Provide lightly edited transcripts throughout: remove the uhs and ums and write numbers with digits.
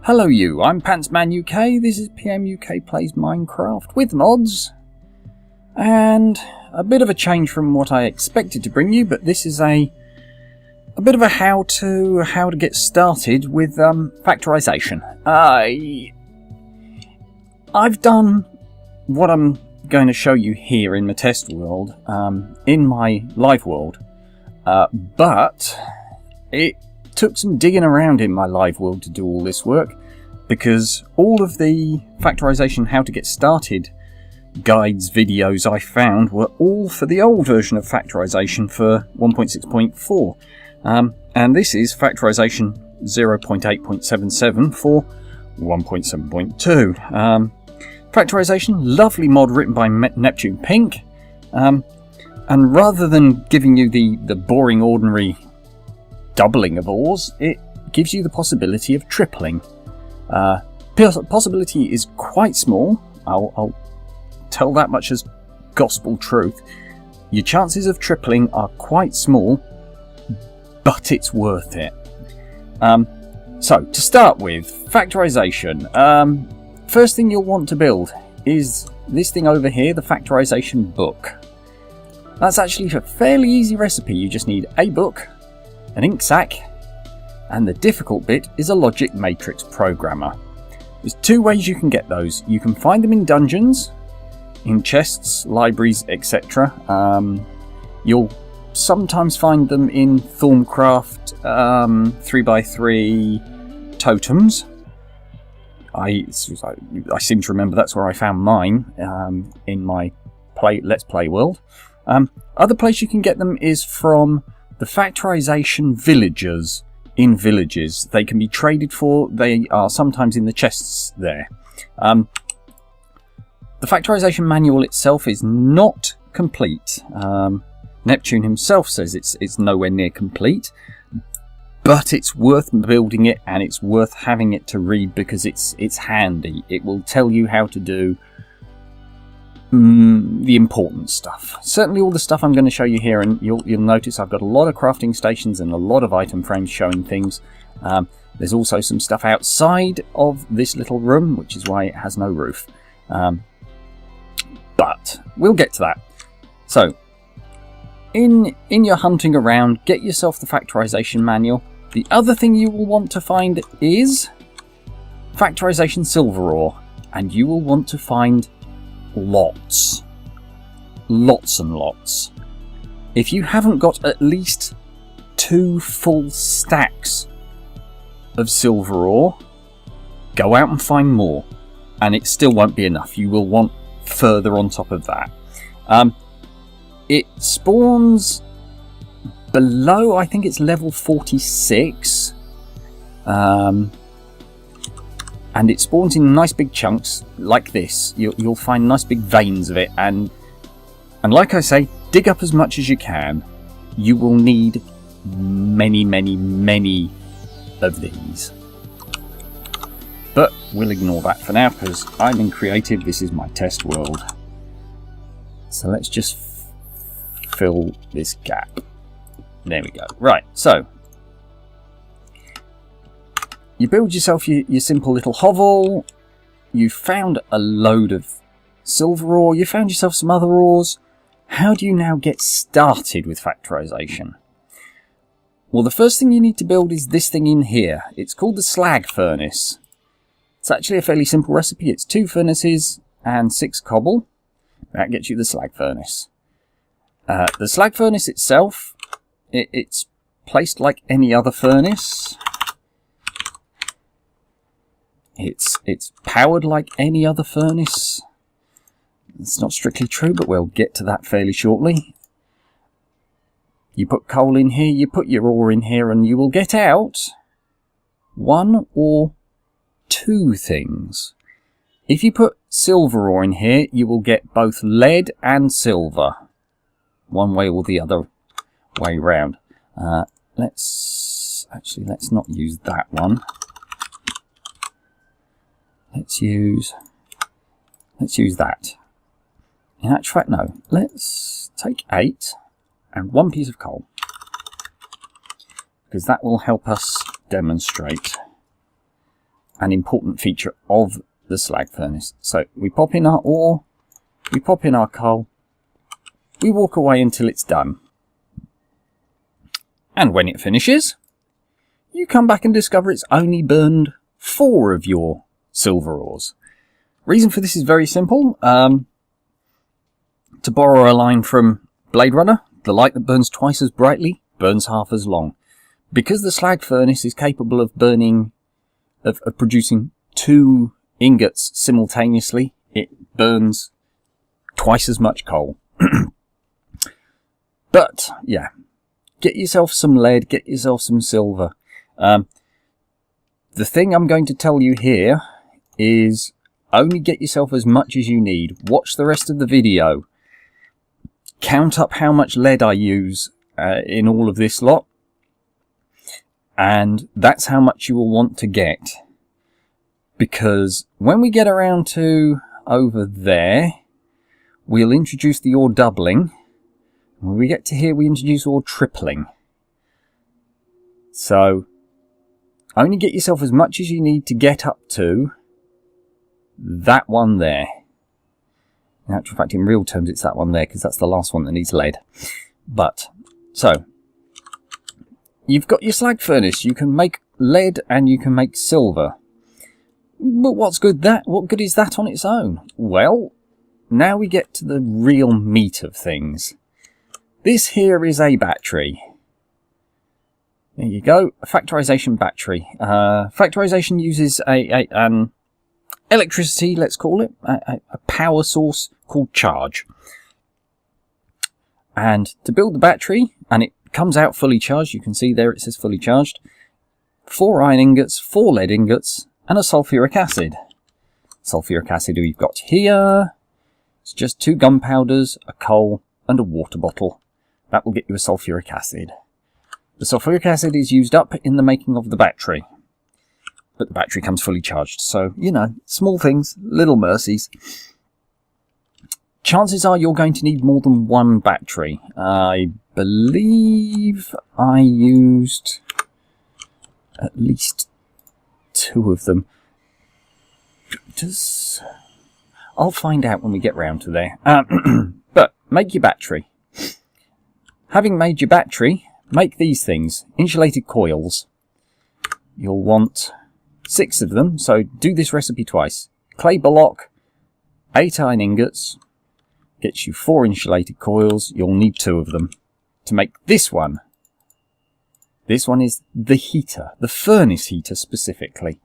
Hello you, I'm Pantsman UK, this is PMUK Plays Minecraft with mods. And a bit of a change from what I expected to bring you, but this is a bit of a how to get started with factorization. I've done what I'm going to show you here in my test world, in my live world, but it took some digging around in my live world to do all this work, because all of the factorization how to get started guides videos I found were all for the old version of factorization for 1.6.4, and this is factorization 0.8.77 for 1.7.2. Factorization, lovely mod written by NeptunePink, and rather than giving you the boring ordinary doubling of ores, it gives you the possibility of tripling. Possibility is quite small, I'll tell that much as gospel truth. Your chances of tripling are quite small, but it's worth it. So, to start with, factorization. First thing you'll want to build is this thing over here, the factorization book. That's actually a fairly easy recipe. You just need a book, an ink sac, and the difficult bit is a logic matrix programmer. There's two ways you can get those. You can find them in dungeons, in chests, libraries, etc. You'll sometimes find them in Thorncraft 3x3 totems. I seem to remember that's where I found mine in my Let's Play world. Other place you can get them is from the factorization villagers in villages. They can be traded for. They are sometimes in the chests there. The factorization manual itself is not complete. Neptune himself says it's nowhere near complete, but it's worth building it and it's worth having it to read because it's handy. It will tell you how to do the important stuff. Certainly all the stuff I'm going to show you here, and you'll notice I've got a lot of crafting stations and a lot of item frames showing things. There's also some stuff outside of this little room, which is why it has no roof. But we'll get to that. So, in your hunting around, get yourself the factorization manual. The other thing you will want to find is factorization silver ore, and you will want to find lots and lots. If you haven't got at least 2 full stacks of silver ore, go out and find more, and it still won't be enough. You will want further on top of that. It spawns below, I think it's level 46, and it spawns in nice big chunks like this. You'll find nice big veins of it, and like I say, dig up as much as you can. You will need many of these, but we'll ignore that for now because I'm in creative. This is my test world, so let's just fill this gap. There we go. Right, so you build yourself your simple little hovel. You found a load of silver ore. You found yourself some other ores. How do you now get started with factorization? Well, the first thing you need to build is this thing in here. It's called the Slag Furnace. It's actually a fairly simple recipe. It's 2 furnaces and 6 cobble. That gets you the Slag Furnace. The Slag Furnace itself, it's placed like any other furnace. It's powered like any other furnace. It's not strictly true, but we'll get to that fairly shortly. You put coal in here, you put your ore in here, and you will get out 1 or 2 things. If you put silver ore in here, you will get both lead and silver, one way or the other way round. Let's not use that one. Let's use that. In actual fact, no. Let's take 8 and 1 piece of coal, because that will help us demonstrate. an important feature of the slag furnace. So we pop in our ore, we pop in our coal, we walk away until it's done. And when it finishes, you come back and discover it's only burned 4 of your silver ores. Reason for this is very simple. To borrow a line from Blade Runner, the light that burns twice as brightly burns half as long. Because the slag furnace is capable of producing 2 ingots simultaneously, it burns twice as much coal. But, yeah, get yourself some lead, get yourself some silver. The thing I'm going to tell you here is only get yourself as much as you need. Watch the rest of the video. Count up how much lead I use in all of this lot. And that's how much you will want to get. Because when we get around to over there, we'll introduce the ore doubling. When we get to here, we introduce ore tripling. So, only get yourself as much as you need to get up to that one there. In actual fact, in real terms, it's that one there, because that's the last one that needs lead. But, so, you've got your slag furnace. You can make lead and you can make silver. But what good is that on its own? Well, now we get to the real meat of things. This here is a battery. There you go, a factorization battery. Factorization uses an electricity, let's call it, a power source called charge. And to build the battery, and it comes out fully charged, you can see there it says fully charged, 4 iron ingots, 4 lead ingots, and a sulfuric acid. Sulfuric acid we've got here, it's just 2 gunpowders, a coal, and a water bottle. That will get you a sulfuric acid. The sulfuric acid is used up in the making of the battery. But the battery comes fully charged. So, you know, small things, little mercies. Chances are you're going to need more than 1 battery. I believe I used at least 2 of them. I'll find out when we get round to there. But make your battery. Having made your battery, make these things, insulated coils. You'll want 6 of them, so do this recipe twice. Clay block, 8 iron ingots, gets you 4 insulated coils. You'll need 2 of them to make this one. This one is the heater, the furnace heater specifically.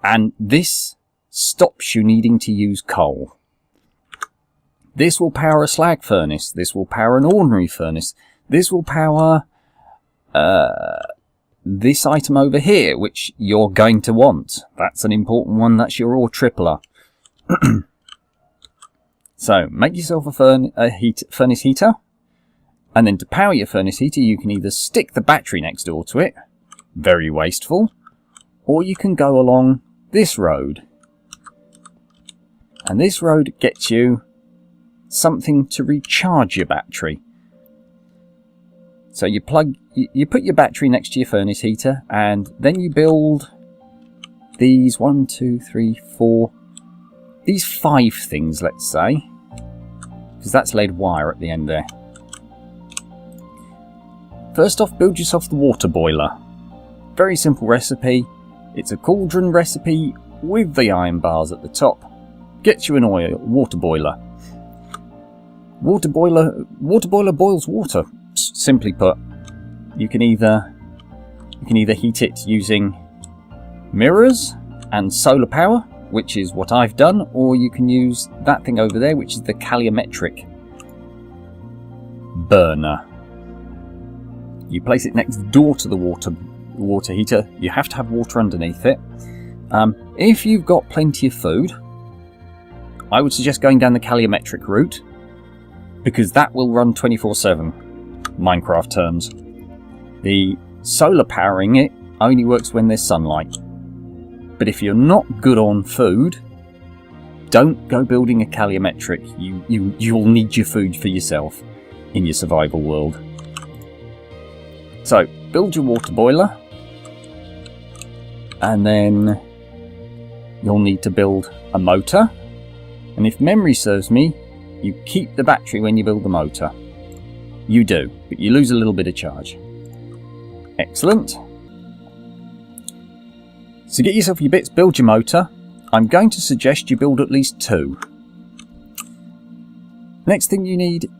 And this stops you needing to use coal. This will power a slag furnace. This will power an ordinary furnace. This will power this item over here, which you're going to want. That's an important one. That's your ore tripler. So, make yourself a furnace heater. And then to power your furnace heater, you can either stick the battery next door to it. Very wasteful. Or you can go along this road. And this road gets you something to recharge your battery. So you put your battery next to your furnace heater, and then you build these 1, 2, 3, 4, these 5 things, let's say, because that's lead wire at the end there. First off, build yourself the water boiler. Very simple recipe. It's a cauldron recipe with the iron bars at the top. Gets you an water boiler. Water boiler boils water. Simply put, you can either heat it using mirrors and solar power, which is what I've done, or you can use that thing over there, which is the calorimetric burner. You place it next door to the water heater. You have to have water underneath it. If you've got plenty of food, I would suggest going down the calorimetric route, because that will run 24/7. Minecraft terms. The solar powering it only works when there's sunlight. But if you're not good on food, don't go building a calorimetric. You'll need your food for yourself in your survival world. So build your water boiler, and then you'll need to build a motor. And if memory serves me, you keep the battery when you build the motor. You do, but you lose a little bit of charge. Excellent. So get yourself your bits, build your motor. I'm going to suggest you build at least 2. Next thing you need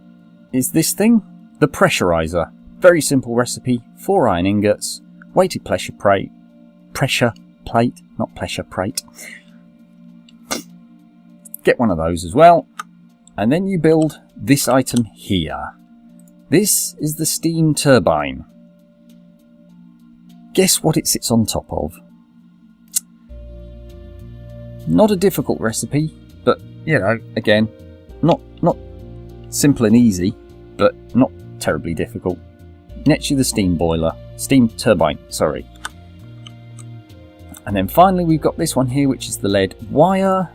is this thing, the pressurizer. Very simple recipe, 4 iron ingots, weighted pressure plate, not pressure plate. Get one of those as well. And then you build this item here. This is the steam turbine. Guess what it sits on top of? Not a difficult recipe, but, you know, again, not simple and easy, but not terribly difficult. Next to the steam turbine, sorry. And then finally we've got this one here, which is the lead wire.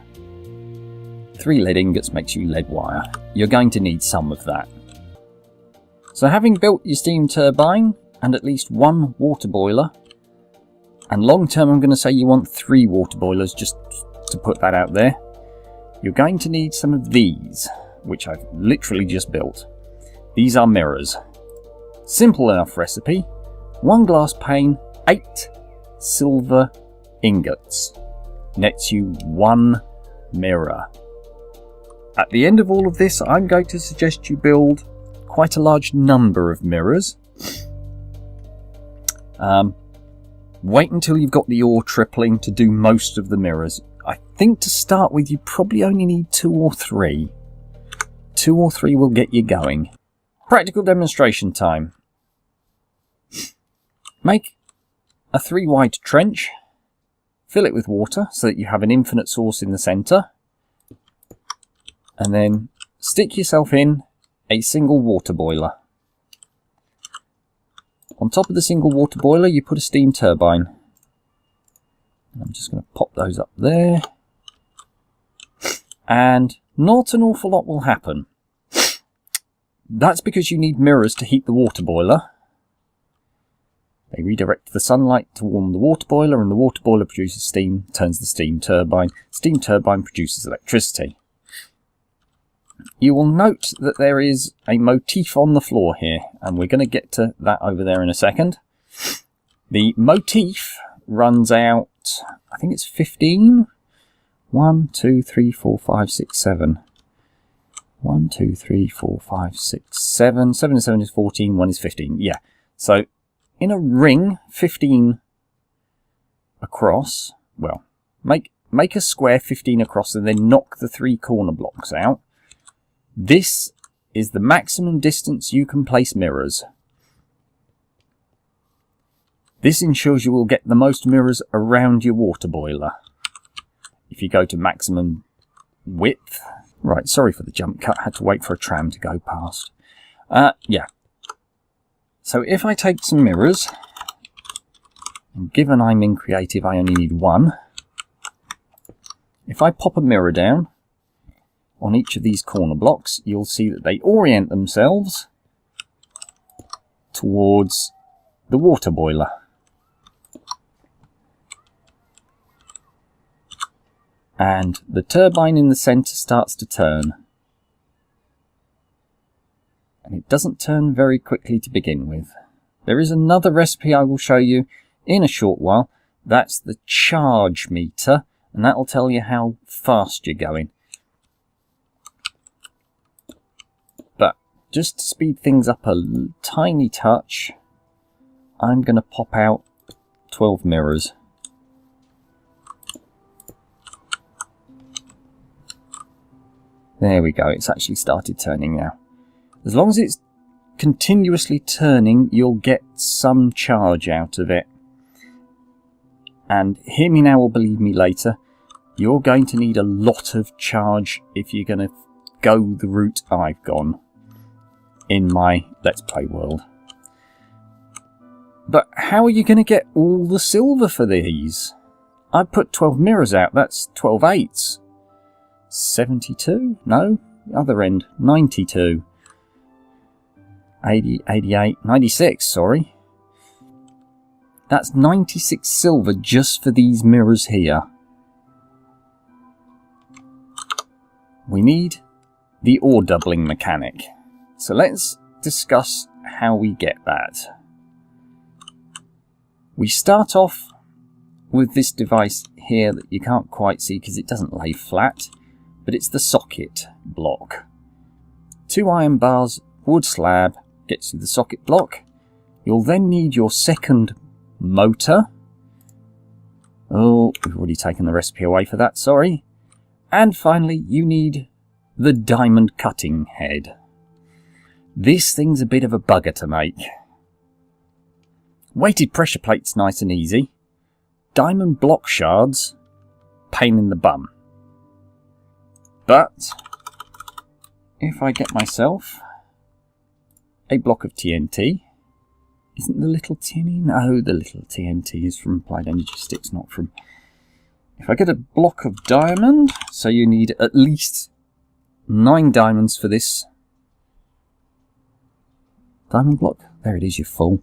3 lead ingots makes you lead wire. You're going to need some of that. So having built your steam turbine and at least 1 water boiler, and long term I'm going to say you want 3 water boilers, just to put that out there, you're going to need some of these, which I've literally just built. These are mirrors. Simple enough recipe. 1 glass pane, 8 silver ingots. Nets you 1 mirror. At the end of all of this, I'm going to suggest you build quite a large number of mirrors. Wait until you've got the ore tripling to do most of the mirrors. I think to start with you probably only need 2 or 3. 2 or 3 will get you going. Practical demonstration time. Make a 3 wide trench. Fill it with water so that you have an infinite source in the centre. And then stick yourself in a single water boiler. On top of the single water boiler you put a steam turbine. I'm just going to pop those up there. And not an awful lot will happen. That's because you need mirrors to heat the water boiler. They redirect the sunlight to warm the water boiler, and the water boiler produces steam, turns the steam turbine. Steam turbine produces electricity. You will note that there is a motif on the floor here, and we're going to get to that over there in a second. The motif runs out, I think it's 15? 1, 2, 3, 4, 5, 6, 7. 1, 2, 3, 4, 5, 6, 7. 7 and 7 is 14, 1 is 15. Yeah, so in a ring, 15 across, well, make a square 15 across and then knock the 3 corner blocks out. This is the maximum distance you can place mirrors. This ensures you will get the most mirrors around your water boiler. If you go to maximum width... Right, sorry for the jump cut, had to wait for a tram to go past. Yeah. So if I take some mirrors, and given I'm in creative I only need 1, if I pop a mirror down on each of these corner blocks, you'll see that they orient themselves towards the water boiler. And the turbine in the centre starts to turn. And it doesn't turn very quickly to begin with. There is another recipe I will show you in a short while. That's the charge meter, and that will tell you how fast you're going. But just to speed things up a tiny touch, I'm going to pop out 12 mirrors. There we go, it's actually started turning now. As long as it's continuously turning, you'll get some charge out of it. And hear me now or believe me later, you're going to need a lot of charge if you're going to go the route I've gone in my Let's Play world. But how are you going to get all the silver for these? I put 12 mirrors out, that's 12 eights. 72? No, the other end, 92. 80, 88, 96, sorry. That's 96 silver just for these mirrors here. we need the ore doubling mechanic. So let's discuss how we get that. We start off with this device here that you can't quite see because it doesn't lay flat, but it's the socket block. 2 iron bars, wood slab gets you the socket block. You'll then need your second motor. Oh, we've already taken the recipe away for that, sorry. And finally, you need the diamond cutting head. This thing's a bit of a bugger to make. Weighted pressure plate's nice and easy. Diamond block shards, pain in the bum. But if I get myself a block of TNT, isn't the little TNT? No, the little TNT is from applied energy sticks, not from... If I get a block of diamond, so you need at least 9 diamonds for this diamond block. There it is, you're full.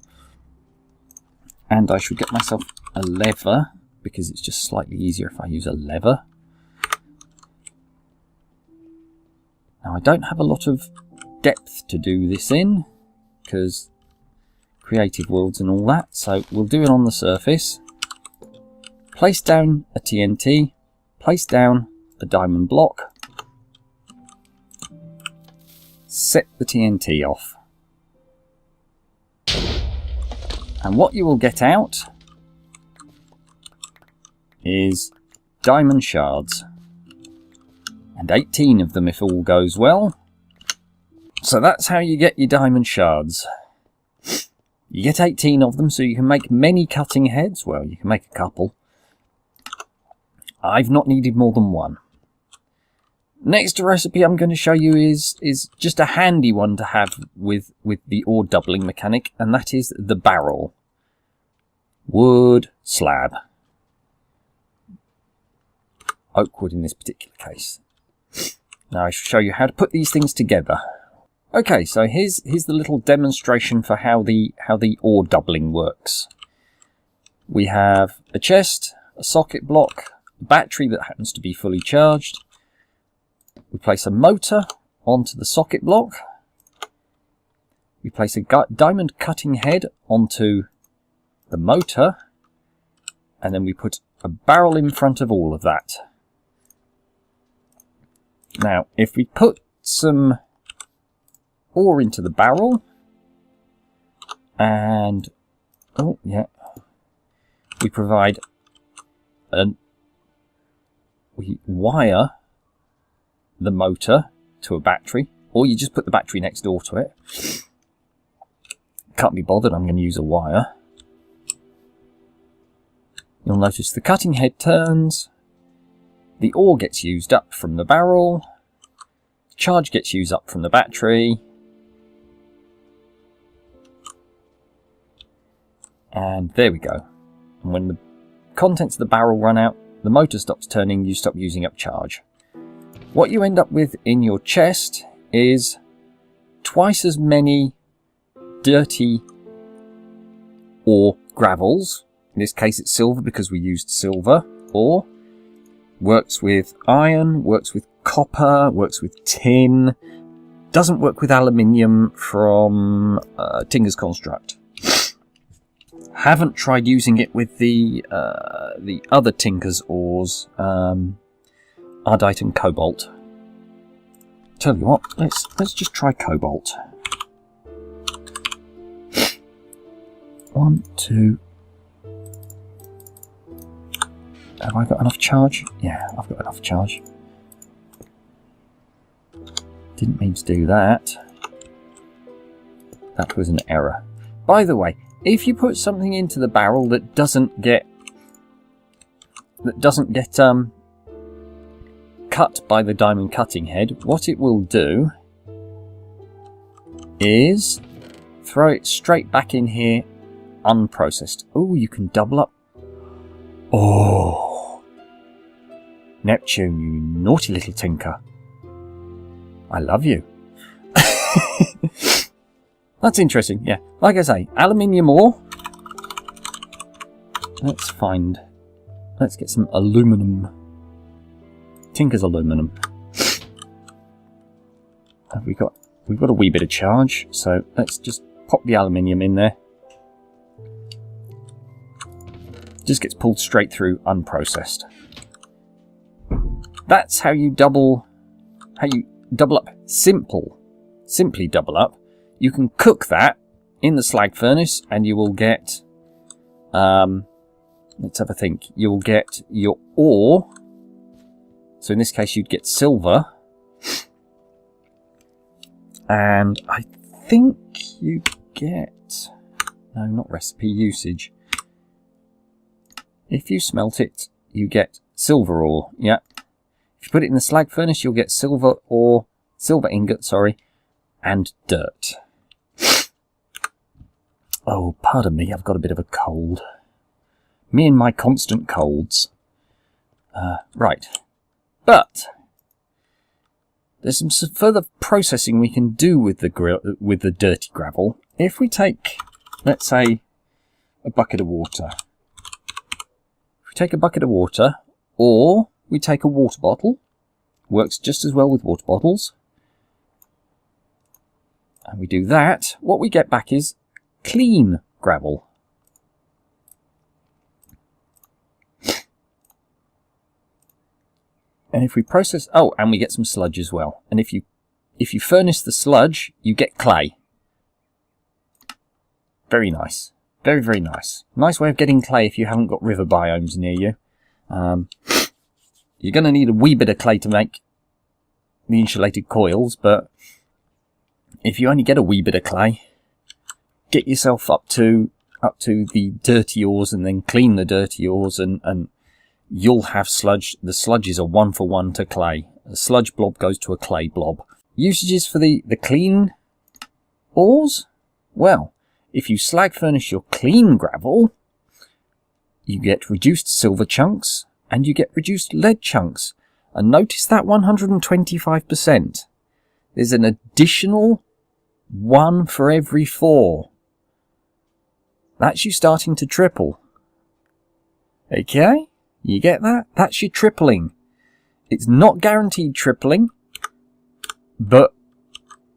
And I should get myself a lever, because it's just slightly easier if I use a lever. Now I don't have a lot of depth to do this in, because creative worlds and all that, so we'll do it on the surface. Place down a TNT, place down a diamond block, set the TNT off. And what you will get out is diamond shards. And 18 of them if all goes well. So that's how you get your diamond shards. You get 18 of them so you can make many cutting heads. Well, you can make a couple. I've not needed more than one. Next recipe I'm going to show you is just a handy one to have with the ore doubling mechanic, and that is the barrel. Wood slab. Oak wood in this particular case. Now I shall show you how to put these things together. Okay, so here's the little demonstration for how the ore doubling works. We have a chest, a socket block, a battery that happens to be fully charged. We place a motor onto the socket block. We place a diamond cutting head onto the motor. And then we put a barrel in front of all of that. Now, if we put some ore into the barrel, and, oh yeah, we provide we wire the motor to a battery, or you just put the battery next door to it. Can't be bothered, I'm going to use a wire. You'll notice the cutting head turns, the ore gets used up from the barrel, charge gets used up from the battery, and there we go. And when the contents of the barrel run out, the motor stops turning, you stop using up charge. What you end up with in your chest is twice as many dirty ore gravels. In this case it's silver because we used silver ore. Works with iron, works with copper, works with tin. Doesn't work with aluminium from Tinker's Construct. Haven't tried using it with the other Tinker's ores, Ardite and Cobalt. Tell you what, let's just try Cobalt. 1, 2. Have I got enough charge? Yeah, I've got enough charge. Didn't mean to do that. That was an error. By the way, if you put something into the barrel that doesn't get cut by the diamond cutting head, what it will do is throw it straight back in here unprocessed. Oh, you can double up. Oh, Neptune, you naughty little tinker. I love you. That's interesting, yeah. Like I say, aluminium ore. Let's get some aluminum. Tinker's aluminum. we've got a wee bit of charge, so let's just pop the aluminium in there. Just gets pulled straight through unprocessed. That's how you double up. Simply double up. You can cook that in the slag furnace and you will get, let's have a think, you'll get your ore. So in this case you'd get silver. And I think you get, no, not recipe, usage. If you smelt it, you get silver ore, yeah. If you put it in the slag furnace, you'll get silver ore, silver ingot, sorry, and dirt. Oh, pardon me, I've got a bit of a cold. Me and my constant colds. Right. But there's some further processing we can do with the dirty gravel. If we take, let's say, a bucket of water. If we take a bucket of water, or we take a water bottle, works just as well with water bottles, and we do that, what we get back is clean gravel. And if we process, oh, and we get some sludge as well. And if you furnace the sludge, you get clay. Very nice. Very, very nice. Nice way of getting clay if you haven't got river biomes near you. You're going to need a wee bit of clay to make the insulated coils, but if you only get a wee bit of clay, get yourself up to the dirty ores and then clean the dirty ores and you'll have sludge. The sludge is a 1-for-1 to clay. A sludge blob goes to a clay blob. Usages for the clean ores? Well, if you slag furnace your clean gravel, you get reduced silver chunks and you get reduced lead chunks. And notice that 125%. There's an additional 1 for every 4. That's you starting to triple. Okay? You get that? That's your tripling. It's not guaranteed tripling, but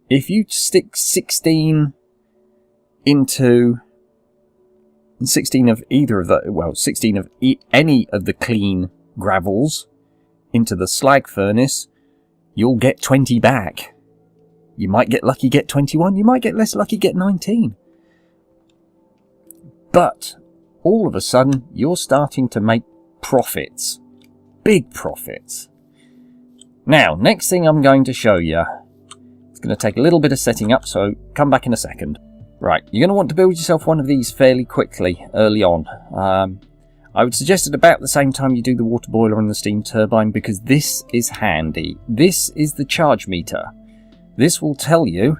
if you stick 16 into 16 of either of the, well, 16 of any of the clean gravels into the slag furnace, you'll get 20 back. You might get lucky, get 21. You might get less lucky, get 19. But all of a sudden, you're starting to make profits. Big profits. Now, next thing I'm going to show you. It's going to take a little bit of setting up, so come back in a second. Right, you're going to want to build yourself one of these fairly quickly, early on. I would suggest at about the same time you do the water boiler and the steam turbine, because this is handy. This is the charge meter. This will tell you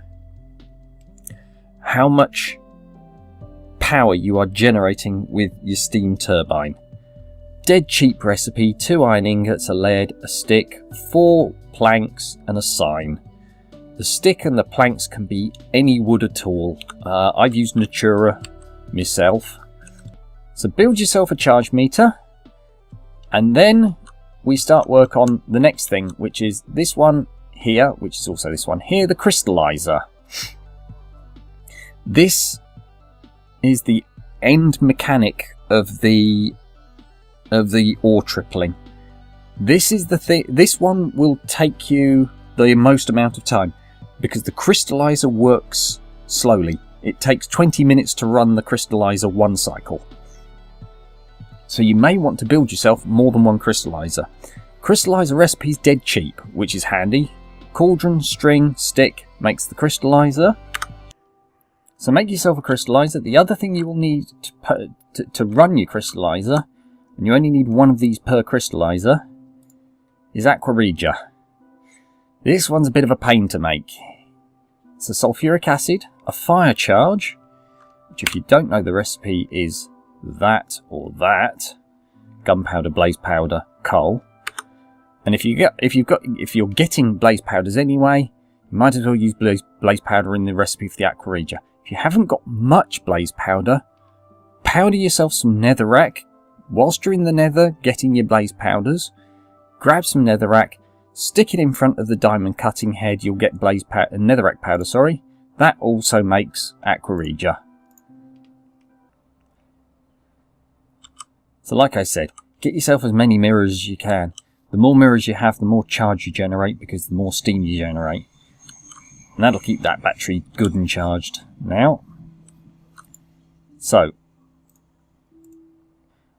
how much power you are generating with your steam turbine. Dead cheap recipe, 2 iron ingots, a lead, a stick, 4 planks and a sign. The stick and the planks can be any wood at all. I've used Natura myself. So build yourself a charge meter, and then we start work on the next thing, which is this one here, which is also this one here, the crystallizer. This is the end mechanic of the ore tripling. This is the thing. This one will take you the most amount of time because the crystallizer works slowly. It takes 20 minutes to run the crystallizer one cycle. So you may want to build yourself more than one crystallizer. Crystallizer recipe is dead cheap, which is handy. Cauldron, string, stick makes the crystallizer. So make yourself a crystallizer. The other thing you will need to run your crystallizer, and you only need one of these per crystallizer, is aqua regia. This one's a bit of a pain to make. It's a sulfuric acid, a fire charge, which if you don't know the recipe is that or that, gunpowder, blaze powder, coal. And if you're getting blaze powders anyway, you might as well use blaze powder in the recipe for the aqua regia. If you haven't got much blaze powder, powder yourself some netherrack. Whilst you're in the nether getting your blaze powders, grab some netherrack, stick it in front of the diamond cutting head, you'll get netherrack powder, sorry. That also makes aqua regia. So like I said, get yourself as many mirrors as you can. The more mirrors you have, the more charge you generate, because the more steam you generate. And that'll keep that battery good and charged. Now, so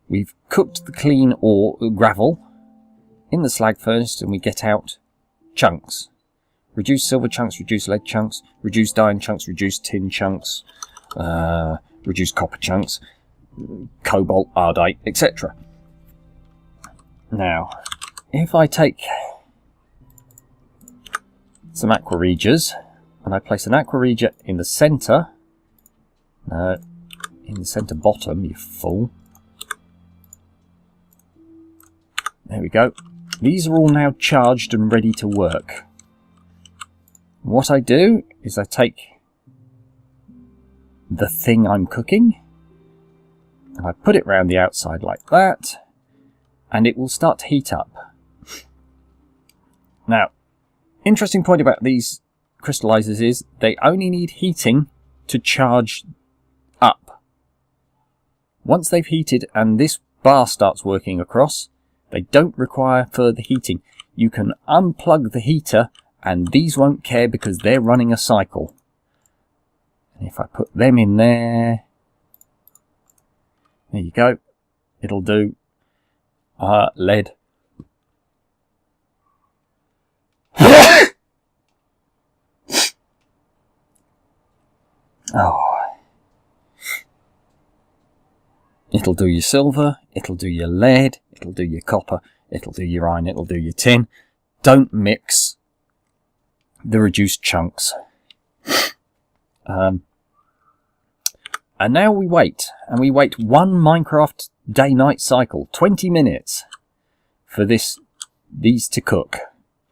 we've cooked the clean ore, gravel, in the slag furnace, and we get out chunks. Reduced silver chunks, reduced lead chunks, reduced iron chunks, reduced tin chunks, reduced copper chunks, cobalt, ardite, etc. Now, if I take some aqua regias and I place an aqua regia in the centre, bottom, you fool. There we go. These are all now charged and ready to work. What I do is I take the thing I'm cooking and I put it round the outside like that, and it will start to heat up. Now, interesting point about these crystallizers is they only need heating to charge up. Once they've heated and this bar starts working across, they don't require further heating. You can unplug the heater and these won't care because they're running a cycle. And if I put them in there, there you go, it'll do lead. Oh. It'll do your silver, it'll do your lead, it'll do your copper, it'll do your iron, it'll do your tin. Don't mix the reduced chunks. And now we wait, and we wait one Minecraft day-night cycle, 20 minutes, for these to cook.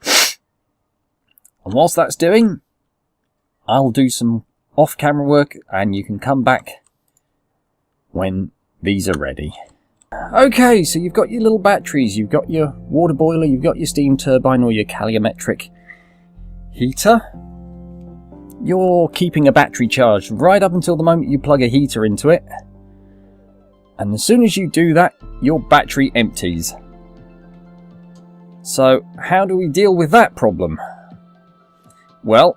And whilst that's doing, I'll do some off-camera work, and you can come back when these are ready. Okay, so you've got your little batteries, you've got your water boiler, you've got your steam turbine or your calorimetric heater. You're keeping a battery charged right up until the moment you plug a heater into it. And as soon as you do that, your battery empties. So, how do we deal with that problem? Well,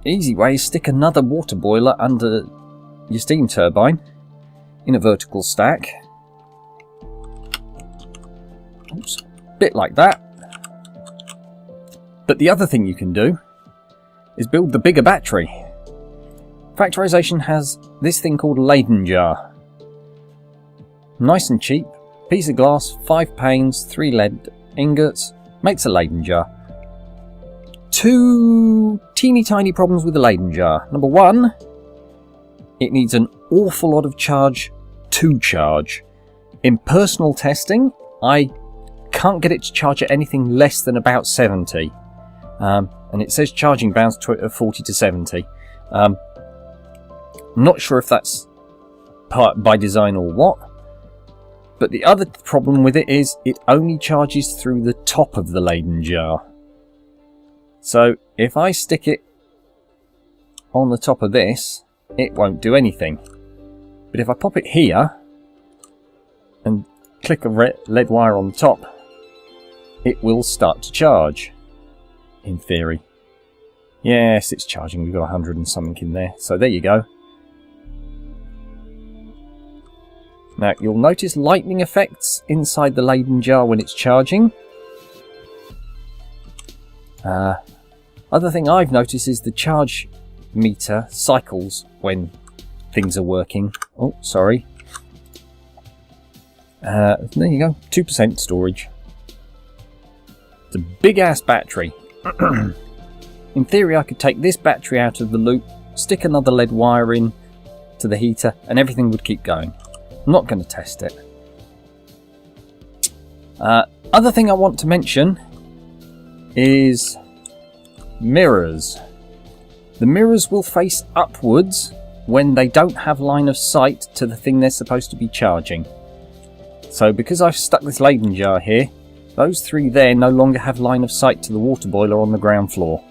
easy way is stick another water boiler under your steam turbine in a vertical stack. Oops, bit like that. But the other thing you can do is build the bigger battery. Factorization has this thing called a Leyden Jar. Nice and cheap, piece of glass, 5 panes, 3 lead ingots, makes a Leyden Jar. 2 teeny tiny problems with the Leyden Jar. Number 1, it needs an awful lot of charge to charge. In personal testing, I can't get it to charge at anything less than about 70. And it says charging bounds of 40 to 70. Not sure if that's by design or what. But the other problem with it is it only charges through the top of the Leyden Jar. So if I stick it on the top of this, it won't do anything. But if I pop it here and click a lead wire on the top, it will start to charge, in theory. Yes, it's charging. We've got 100 and something in there. So there you go. Now, you'll notice lightning effects inside the Leyden Jar when it's charging. Other thing I've noticed is the charge meter cycles when things are working. Oh, sorry. There you go. 2% storage. It's a big-ass battery. In theory, I could take this battery out of the loop, stick another lead wire in to the heater, and everything would keep going. I'm not going to test it. Other thing I want to mention is mirrors. The mirrors will face upwards when they don't have line of sight to the thing they're supposed to be charging. So because I've stuck this Leyden Jar here, Those 3 there no longer have line of sight to the water boiler on the ground floor.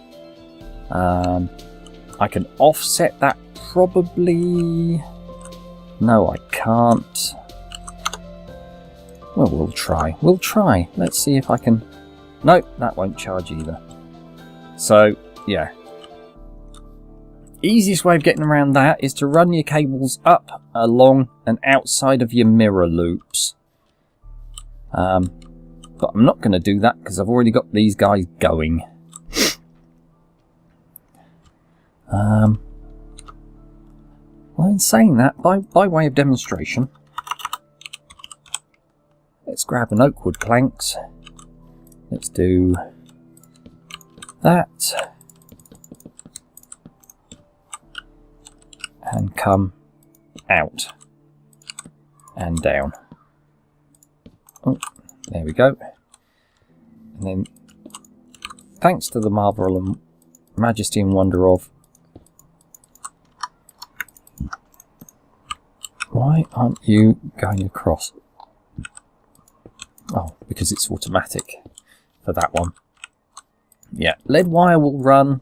I can offset that probably... No, I can't. Well, we'll try. We'll try. Let's see if I can... No, that won't charge either. So, yeah. Easiest way of getting around that is to run your cables up, along, and outside of your mirror loops. But I'm not going to do that because I've already got these guys going. Well, in saying that, by way of demonstration, let's grab an oak wood planks. Let's do that. And come out and down. Oh, there we go. And then, thanks to the marvel and majesty and wonder of... Why aren't you going across? Oh, because it's automatic for that one. Yeah, lead wire will run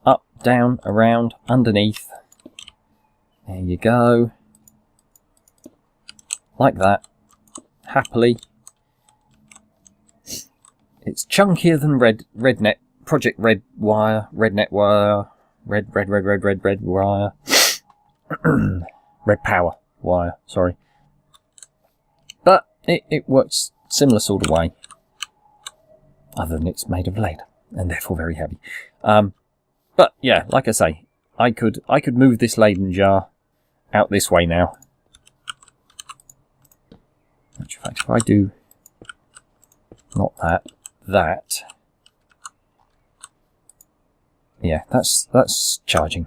up, down, around, underneath. There you go. Like that. Happily. It's chunkier than RedNet, Project Red wire, RedNet wire, red wire. Red power wire, sorry. But it works similar sort of way. Other than it's made of lead and therefore very heavy. But yeah, like I say, I could move this Leyden jar out this way now. In fact, if I do not that, yeah, that's charging,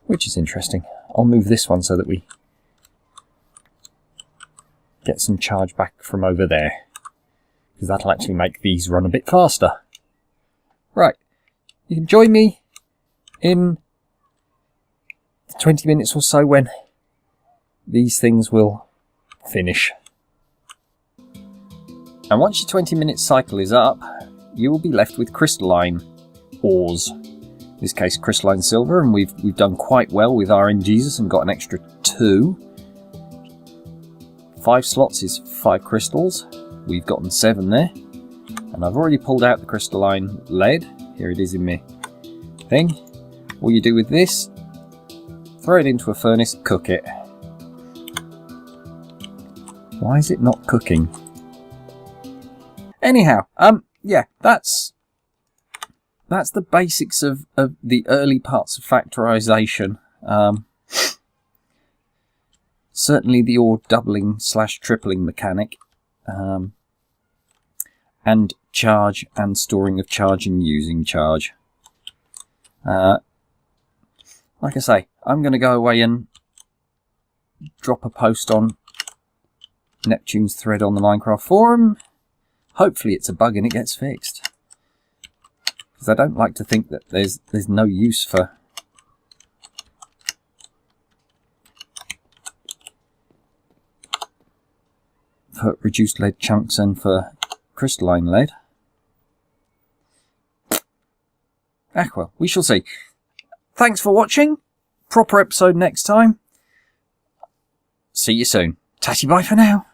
which is interesting. I'll move this one so that we get some charge back from over there, because that'll actually make these run a bit faster. Right, you can join me in 20 minutes or so when these things will finish. And once your 20-minute cycle is up, you will be left with crystalline ores. In this case, crystalline silver, and we've done quite well with RNGesus and got an extra 2. 5 slots is 5 crystals. We've gotten 7 there. And I've already pulled out the crystalline lead. Here it is in my thing. All you do with this, throw it into a furnace, cook it. Why is it not cooking? Anyhow, yeah, that's the basics of the early parts of factorization. Certainly the ore doubling / tripling mechanic, and charge and storing of charge and using charge. Like I say, I'm going to go away and drop a post on Neptune's thread on the Minecraft forum. Hopefully it's a bug and it gets fixed, because I don't like to think that there's no use for reduced lead chunks and for crystalline lead. Well, we shall see. Thanks for watching. Proper episode next time. See you soon. Tatty bye for now.